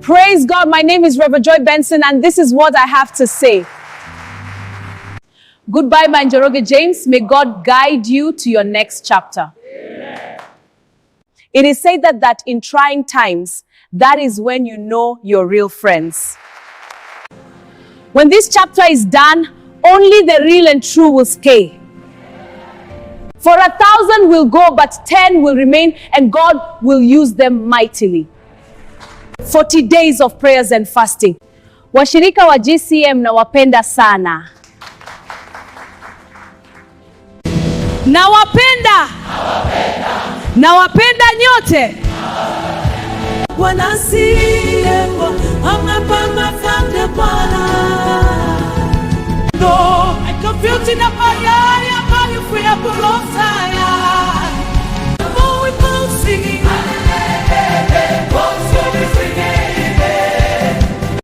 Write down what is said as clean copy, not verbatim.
Praise God. My name is Reverend Joy Benson, and this is what I have to say. Goodbye, my Njoroge James. May God guide you to your next chapter. Amen. It is said that in trying times, that is when you know your real friends. When this chapter is done, only the real and true will stay. For 1,000 will go, but 10 will remain, and God will use them mightily. 40 days of prayers and fasting. Washirika wa GCM nawapenda sana. Nawapenda nyote. Wanasiemo amapanga fande bwana. No, I confuse in a fire, I'm free of the Lord's fire. Oh, we both singing.